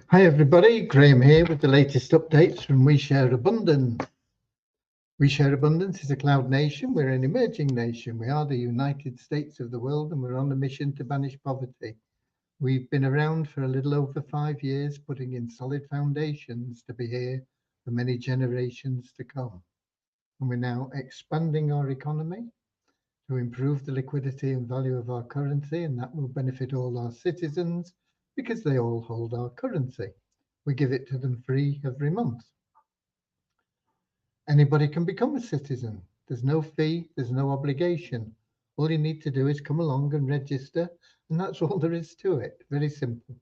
Hi everybody, Graham here with the latest updates from We Share Abundance. We Share Abundance is a cloud nation. We're an emerging nation. We are the United States of the world and we're on a mission to banish poverty. We've been around for a little over 5 years, putting in solid foundations to be here for many generations to come. And we're now expanding our economy to improve the liquidity and value of our currency, and that will benefit all our citizens because they all hold our currency. We give it to them free every month. Anybody can become a citizen. There's no fee, there's no obligation. All you need to do is come along and register, and that's all there is to it. Very simple.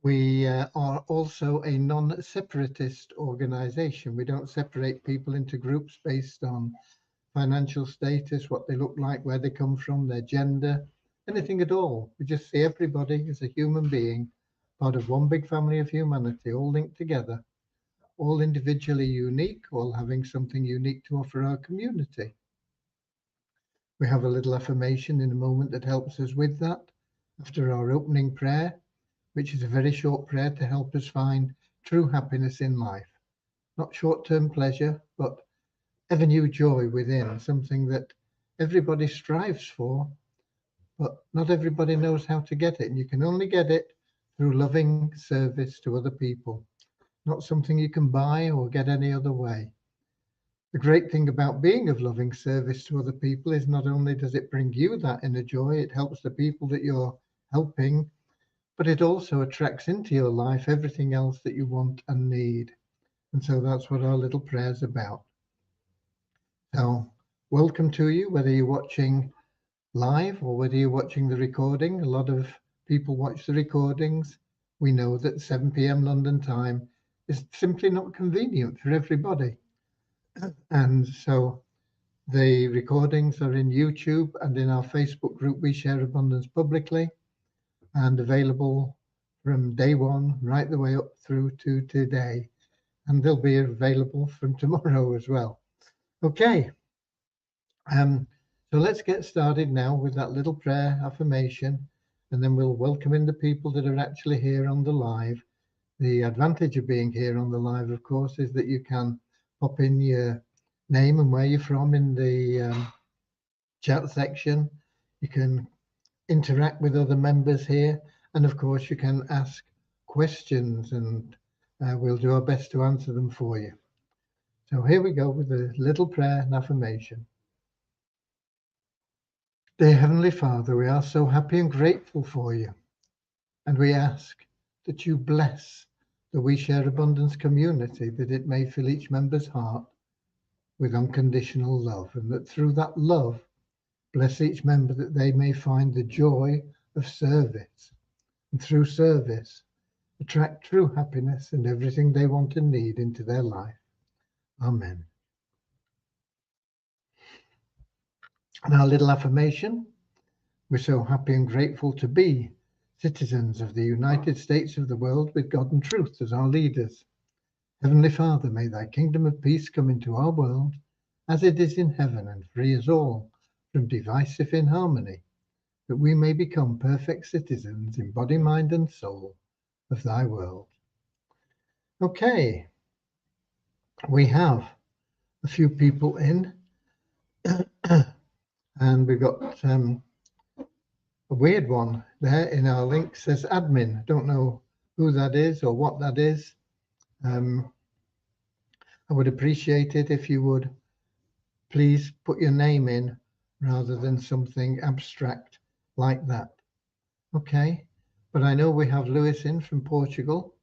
We are also a non-separatist organization. We don't separate people into groups based on financial status, what they look like, where they come from, their gender, anything at all. We just see everybody as a human being, part of one big family of humanity, all linked together, all individually unique, all having something unique to offer our community. We have a little affirmation in a moment that helps us with that after our opening prayer, which is a very short prayer to help us find true happiness in life. Not short-term pleasure, but ever new joy within, something that everybody strives for, but not everybody knows how to get it. And you can only get it through loving service to other people, not something you can buy or get any other way. The great thing about being of loving service to other people is not only does it bring you that inner joy, it helps the people that you're helping, but it also attracts into your life everything else that you want and need. And so that's what our little prayer's about. So, welcome to you, whether you're watching live or whether you're watching the recording. A lot of people watch the recordings. We know that 7 p.m. London time is simply not convenient for everybody. And so the recordings are in YouTube and in our Facebook group, We Share Abundance Publicly, and available from day one right the way up through to today. And they'll be available from tomorrow as well. Okay, so let's get started now with that little prayer affirmation, and then we'll welcome in the people that are actually here on the live. The advantage of being here on the live, of course, is that you can pop in your name and where you're from in the chat section. You can interact with other members here, and of course you can ask questions, and we'll do our best to answer them for you. So here we go with a little prayer and affirmation. Dear Heavenly Father, we are so happy and grateful for you, and we ask that you bless the We Share Abundance community, that it may fill each member's heart with unconditional love, and that through that love, bless each member that they may find the joy of service, and through service, attract true happiness and everything they want and need into their life. Amen. And our little affirmation, we're so happy and grateful to be citizens of the United States of the world with God and truth as our leaders. Heavenly Father, may thy kingdom of peace come into our world as it is in heaven, and free us all from divisive inharmony, that we may become perfect citizens in body, mind and soul of thy world. Okay, we have a few people in and we've got a weird one there in our link, says admin. Don't know who that is or what that is. I would appreciate it if you would please put your name in rather than something abstract like that. Okay, but I know we have Lewis in from Portugal,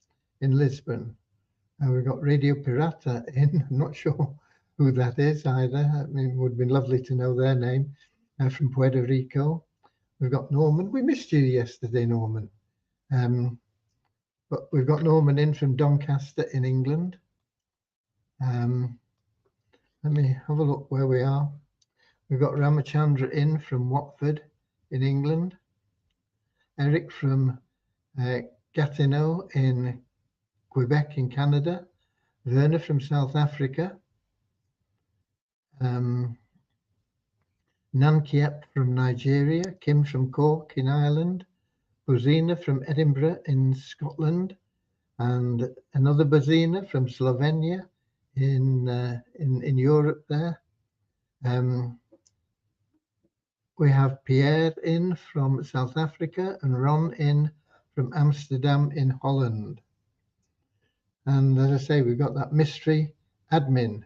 in Lisbon. And we've got Radio Pirata in. I'm not sure who that is either. I mean, it would be lovely to know their name, from Puerto Rico. We've got Norman. We missed you yesterday, Norman. But we've got Norman in from Doncaster in England. Let me have a look where we are. We've got Ramachandra in from Watford in England. Eric from Gatineau in Quebec in Canada. Werner from South Africa. Nankiep from Nigeria. Kim from Cork in Ireland. Buzina from Edinburgh in Scotland, and another Buzina from Slovenia in Europe there. We have Pierre in from South Africa and Ron in from Amsterdam in Holland. And as I say, we've got that mystery admin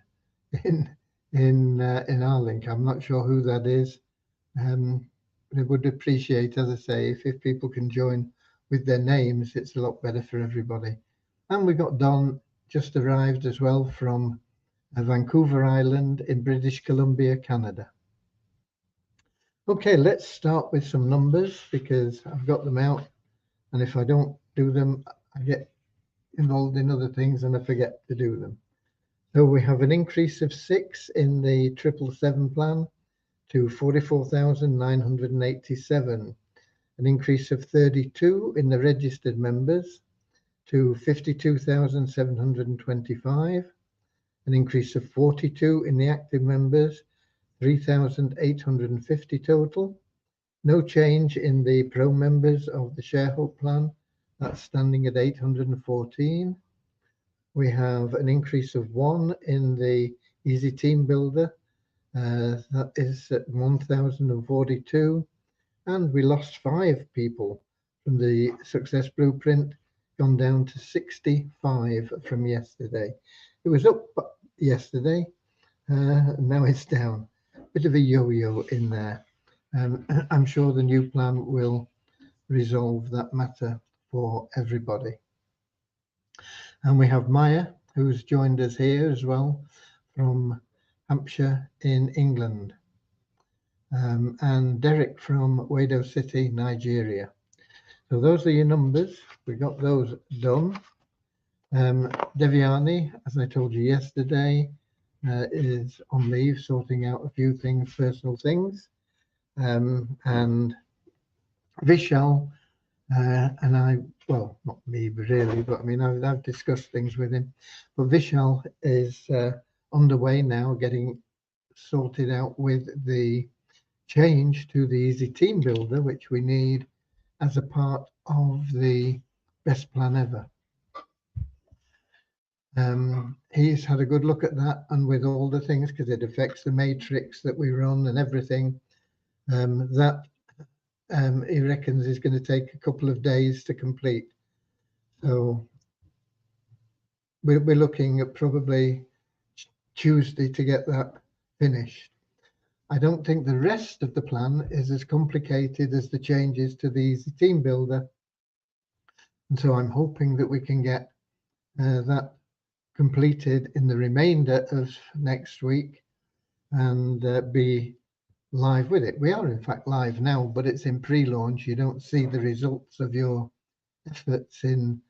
in our link. I'm not sure who that is. We would appreciate, as I say, if people can join with their names, it's a lot better for everybody. And we got Don just arrived as well from Vancouver Island in British Columbia, Canada. Okay, let's start with some numbers because I've got them out, and if I don't do them, I get involved in other things and I forget to do them. So we have an increase of 6 in the 777 plan to 44,987, an increase of 32 in the registered members to 52,725, an increase of 42 in the active members, 3,850 total. No change in the pro members of the Sharehope plan, that's standing at 814. We have an increase of 1 in the Easy Team Builder, that is at 1,042, and we lost 5 people from the Success Blueprint, gone down to 65 from yesterday. It was up yesterday, now it's down. Bit of a yo-yo in there. I'm sure the new plan will resolve that matter for everybody. And we have Maya, who's joined us here as well from Hampshire in England, and Derek from Wado City, Nigeria. So those are your numbers. We got those done. Devyani, as I told you yesterday, is on leave, sorting out a few things, personal things. And Vishal and I, well, not me really, but I mean, I've discussed things with him. But Vishal is underway now, getting sorted out with the change to the Easy Team Builder, which we need as a part of the best plan ever. He's had a good look at that, and with all the things, because it affects the matrix that we run and everything, that he reckons is going to take a couple of days to complete. So we're looking at probably Tuesday to get that finished. I don't think the rest of the plan is as complicated as the changes to the Easy Team Builder. And so I'm hoping that we can get that completed in the remainder of next week and be live with it. We are in fact live now, but it's in pre-launch. You don't see the results of your efforts in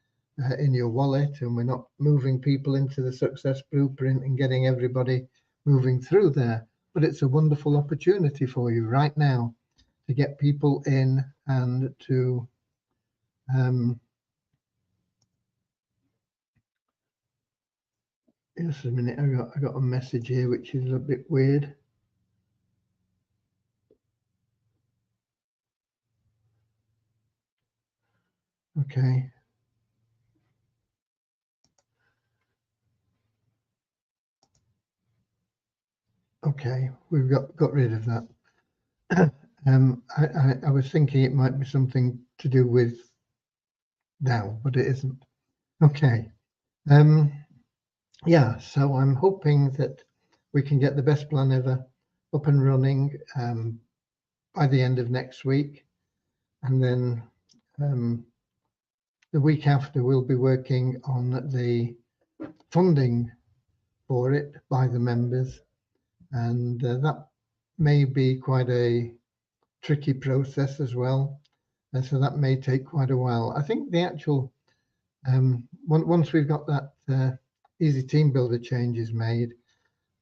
your wallet, and we're not moving people into the Success Blueprint and getting everybody moving through there. But it's a wonderful opportunity for you right now to get people in and to just a minute. I got a message here which is a bit weird. Okay. Okay, we've got rid of that. I was thinking it might be something to do with now, but it isn't. Okay. Yeah, so I'm hoping that we can get the best plan ever up and running by the end of next week. And then the week after, we'll be working on the funding for it by the members. And that may be quite a tricky process as well. And so that may take quite a while. I think the actual, once we've got that Easy Team Builder changes made,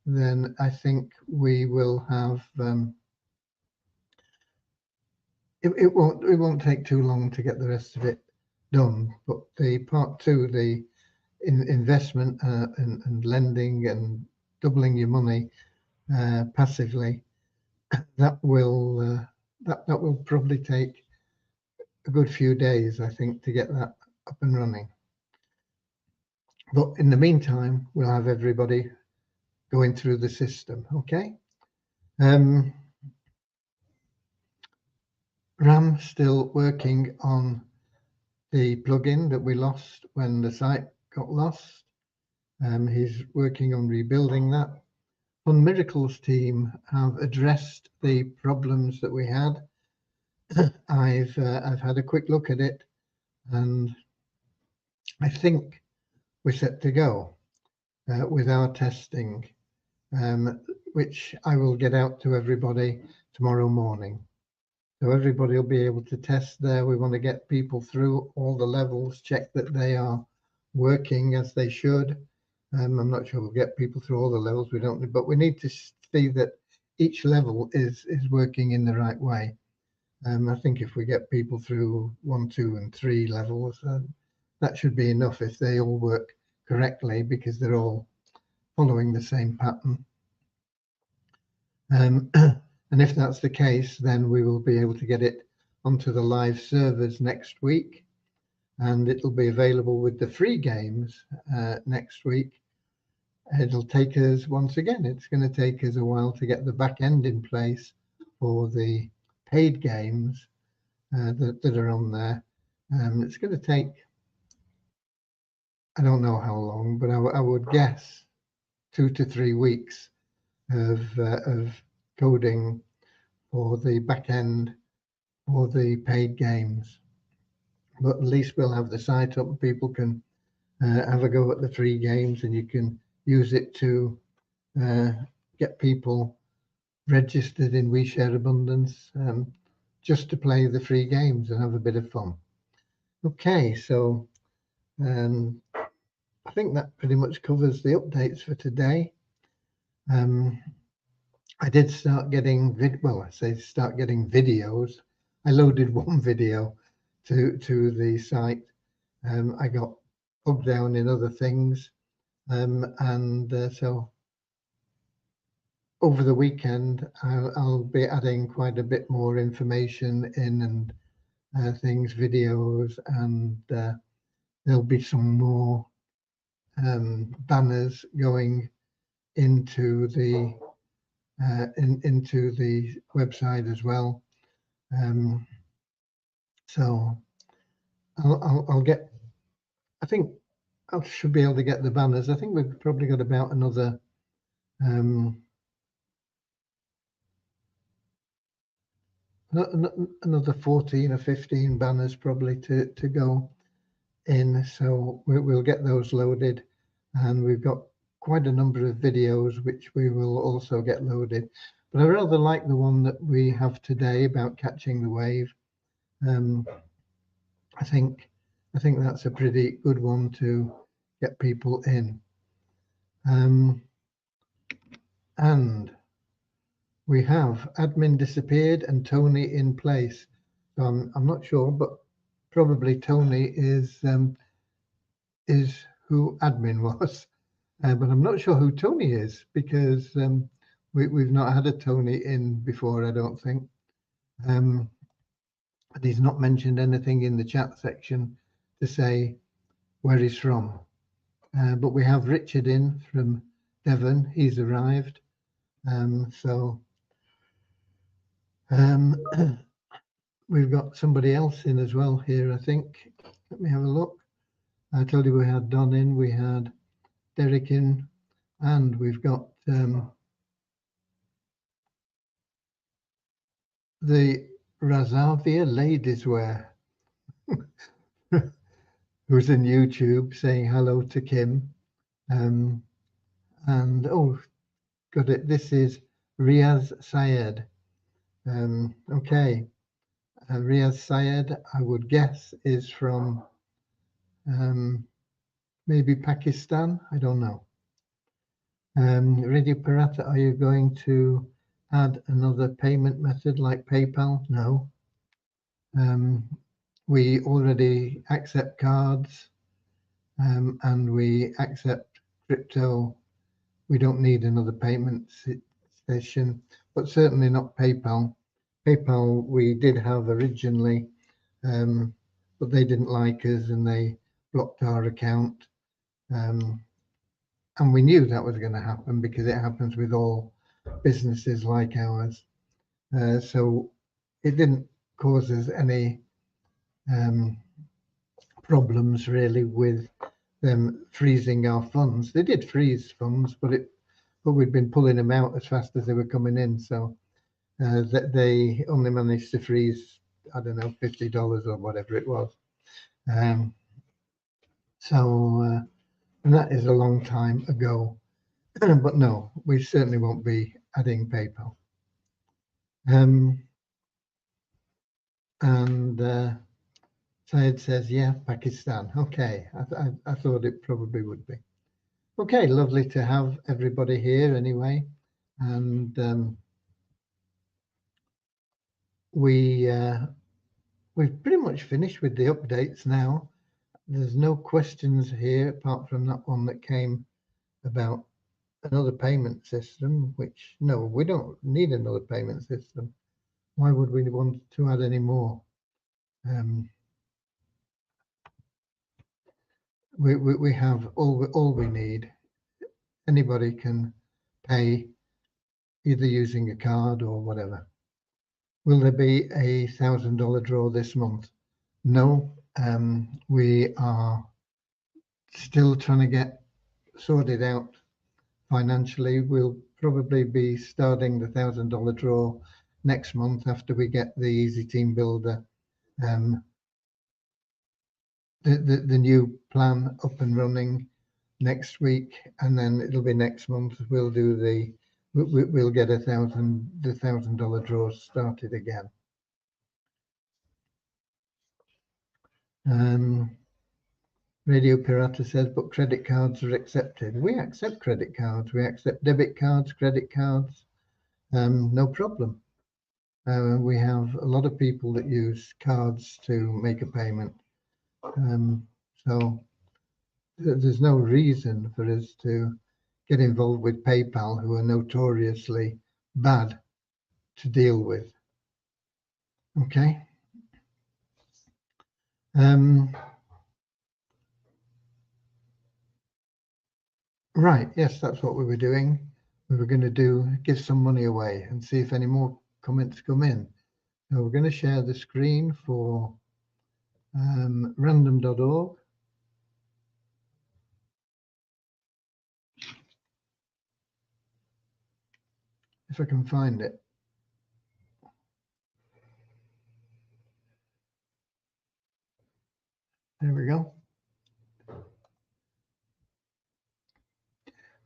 then I think we will have, it won't take too long to get the rest of it done. But the part 2, the investment and lending and doubling your money passively, that will probably take a good few days, I think, to get that up and running. But in the meantime, we'll have everybody going through the system, okay? Ram still working on the plugin that we lost when the site got lost. He's working on rebuilding that. Fun Miracles team have addressed the problems that we had. I've had a quick look at it, and I think we're set to go with our testing, which I will get out to everybody tomorrow morning. So everybody will be able to test there. We want to get people through all the levels, check that they are working as they should. I'm not sure we'll get people through all the levels. We don't, but we need to see that each level is working in the right way. I think if we get people through 1, 2, and 3 levels, that should be enough if they all work correctly, because they're all following the same pattern. And if that's the case, then we will be able to get it onto the live servers next week, and it'll be available with the free games next week. It'll take us, once again, it's going to take us a while to get the back end in place for the paid games that are on there. It's going to take, I don't know how long, but I would guess 2 to 3 weeks of coding for the back end for the paid games. But at least we'll have the site up, and people can have a go at the free games, and you can use it to get people registered in We Share Abundance, just to play the free games and have a bit of fun. Okay, so I think that pretty much covers the updates for today. I did start getting start getting videos. I loaded one video to the site. I got bogged down in other things, so over the weekend I'll be adding quite a bit more information in, and things, videos, and there'll be some more banners going into the into the website as well. So I'll get, I think I should be able to get the banners. I think we've probably got about another another 14 or 15 banners probably to go in. So we'll get those loaded, and we've got quite a number of videos which we will also get loaded. But I rather like the one that we have today about catching the wave. I think that's a pretty good one to get people in. And we have admin disappeared and Tony in place. So I'm not sure, but probably Tony is who admin was. But I'm not sure who Tony is, because we've not had a Tony in before, I don't think. And he's not mentioned anything in the chat section to say where he's from. But we have Richard in from Devon. He's arrived. So we've got somebody else in as well here, I think. Let me have a look. I told you we had Don in, we had Derek in, and we've got the Razavia Ladies Wear, who's in YouTube, saying hello to Kim. And oh, got it. This is Riaz Syed. Okay, Riaz Syed, I would guess, is from maybe Pakistan. I don't know. Radio Parata, are you going to add another payment method like PayPal? No. We already accept cards, and we accept crypto. We don't need another payment session, but certainly not PayPal. PayPal we did have originally but they didn't like us and they blocked our account. And we knew that was going to happen because it happens with all businesses like ours. So it didn't cause us any problems really with them freezing our funds. They did freeze funds, but we'd been pulling them out as fast as they were coming in. So that they only managed to freeze, I don't know, $50 or whatever it was. And that is a long time ago. But no, we certainly won't be adding PayPal. Syed says, yeah, Pakistan. Okay, I thought it probably would be. Okay, lovely to have everybody here anyway. And we've pretty much finished with the updates now. There's no questions here apart from that one that came about another payment system, which, no, we don't need another payment system. Why would we want to add any more? We have all we need. Anybody can pay either using a card or whatever. Will there be a $1,000 draw this month? No, we are still trying to get sorted out financially. We'll probably be starting the $1,000 draw next month after we get the Easy Team Builder, the new plan up and running next week, and then it'll be next month. We'll do we'll get the $1,000 draws started again. Radio Pirata says, but credit cards are accepted. We accept credit cards. We accept debit cards, credit cards. No problem. We have a lot of people that use cards to make a payment. So there's no reason for us to get involved with PayPal, who are notoriously bad to deal with. Okay. Right, yes, that's what we were doing. We were going to give some money away and see if any more comments come in. Now we're going to share the screen for random.org. If I can find it. There we go.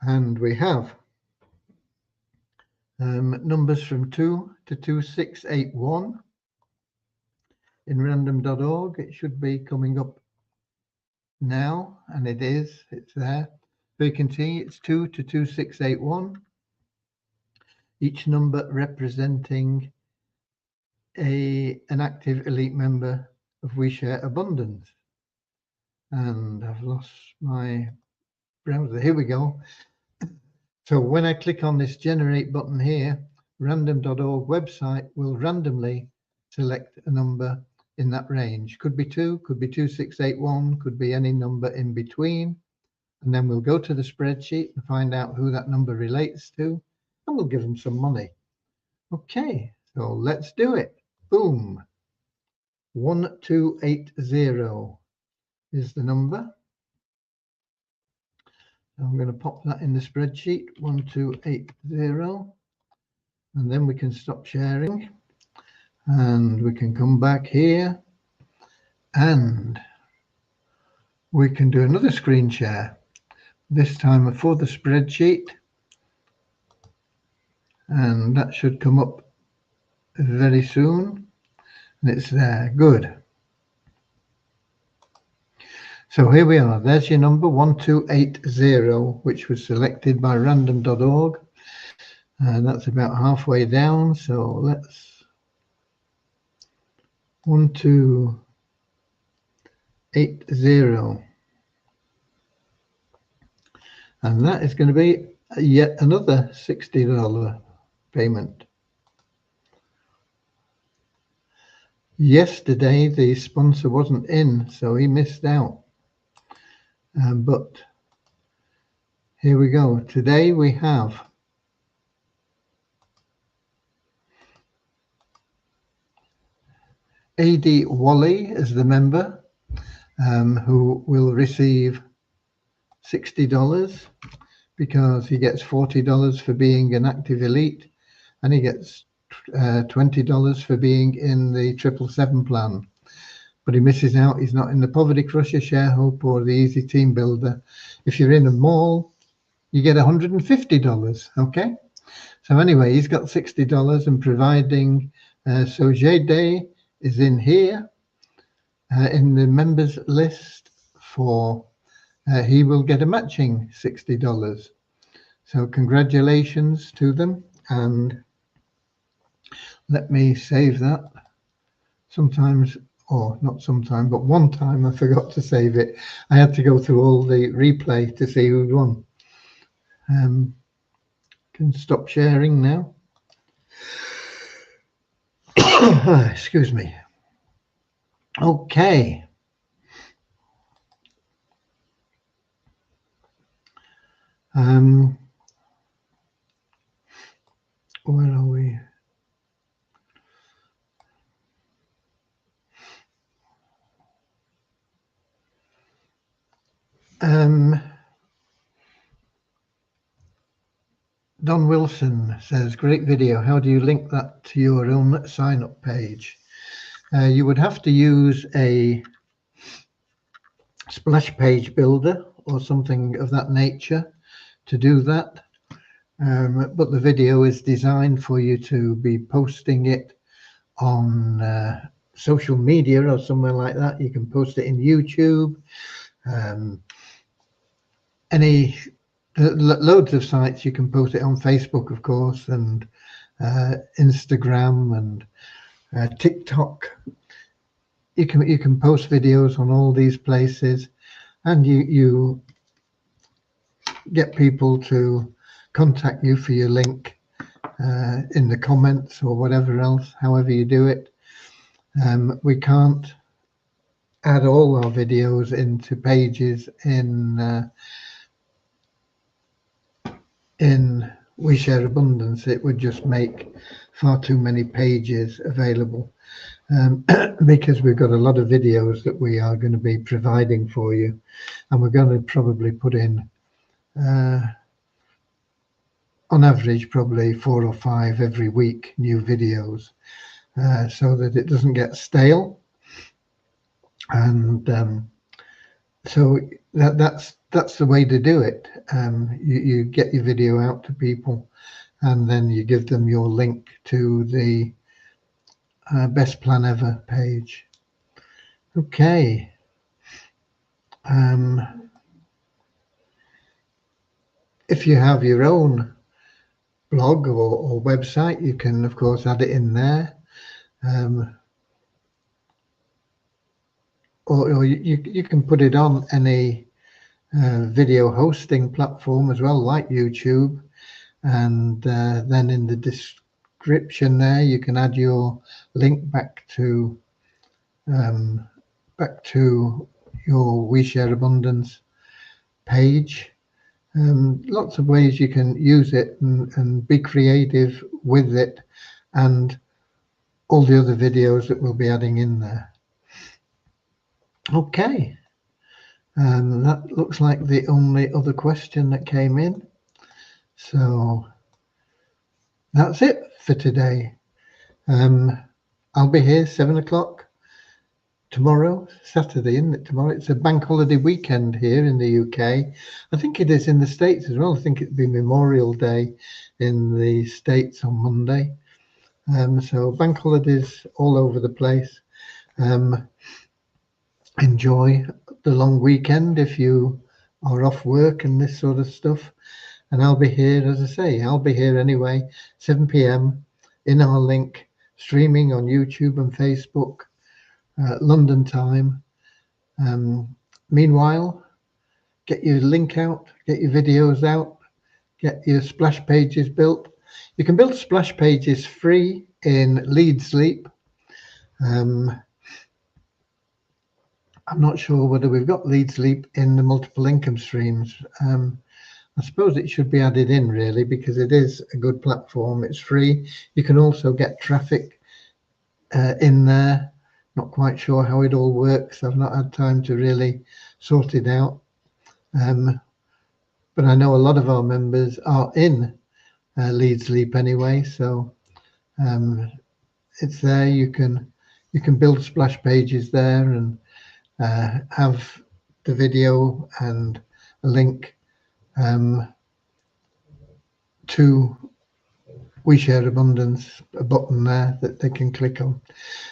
And we have numbers from 2 to 2681 in random.org. It should be coming up now, and it is. It's there. So you can see it's 2 to 2681. Each number representing an active elite member of We Share Abundance. And I've lost my browser. Here we go. So when I click on this generate button here, random.org website will randomly select a number in that range. Could be 2, could be 2681, could be any number in between. And then we'll go to the spreadsheet and find out who that number relates to, and we'll give them some money. Okay, so let's do it. Boom. 1280 is the number. I'm going to pop that in the spreadsheet, 1280, and then we can stop sharing and we can come back here and we can do another screen share, this time for the spreadsheet, and that should come up very soon, and it's there. Good. So here we are. There's your number, 1280, which was selected by random.org. And that's about halfway down. So let's 1280. And that is going to be yet another $60 payment. Yesterday, the sponsor wasn't in, so he missed out. But here we go. Today we have A.D. Wally as the member, who will receive $60 because he gets $40 for being an active elite, and he gets $20 for being in the 777 plan. But he misses out. He's not in the Poverty Crusher, Share Hope, or the Easy Team Builder. If you're in a mall, you get $150. Okay. So anyway, he's got $60, and providing Sojede is in here in the members list for, he will get a matching $60. So congratulations to them, and let me save that. Sometimes, or not sometimes, but one time I forgot to save it. I had to go through all the replay to see who won. Can stop sharing now. Excuse me. Okay. Where are we? Don Wilson says, great video. How do you link that to your own sign-up page? You would have to use a splash page builder or something of that nature to do that. But the video is designed for you to be posting it on social media or somewhere like that. You can post it in YouTube, loads of sites. You can post it on Facebook, of course, and Instagram and TikTok. You can post videos on all these places, and you get people to contact you for your link in the comments or whatever else, however you do it. We can't add all our videos into pages in We Share Abundance. It would just make far too many pages available, because we've got a lot of videos that we are going to be providing for you, and we're going to probably put in on average probably 4 or 5 every week, new videos, so that it doesn't get stale. And so that's the way to do it. You get your video out to people, and then you give them your link to the Best Plan Ever page. Okay. If you have your own blog or website, you can of course add it in there, or you can put it on any video hosting platform as well, like YouTube, and then in the description there you can add your link back to your We Share Abundance page. Lots of ways you can use it and be creative with it, and all the other videos that we'll be adding in there. Okay, and that looks like the only other question that came in. So that's it for today. I'll be here 7 o'clock tomorrow, Saturday, isn't it? Tomorrow it's a bank holiday weekend here in the UK. I think it is in the States as well. I think it'd be Memorial Day in the States on Monday. So bank holidays all over the place. Enjoy the long weekend if you are off work and this sort of stuff. And I'll be here, as I say, I'll be here anyway, 7 p.m. in our link, streaming on YouTube and Facebook, London time. Meanwhile, get your link out, get your videos out, get your splash pages built. You can build splash pages free in Lead Sleep. I'm not sure whether we've got Leads Leap in the multiple income streams. I suppose it should be added in really, because it is a good platform. It's free. You can also get traffic in there. Not quite sure how it all works. I've not had time to really sort it out. But I know a lot of our members are in Leads Leap anyway, so it's there. You can build splash pages there and have the video and a link to We Share Abundance, a button there that they can click on.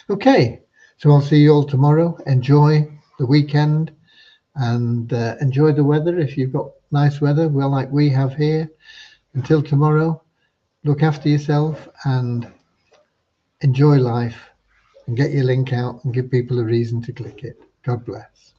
Okay, so I'll see you all tomorrow. Enjoy the weekend and enjoy the weather if you've got nice weather, well, like we have here. Until tomorrow, look after yourself and enjoy life, and get your link out and give people a reason to click it. God bless.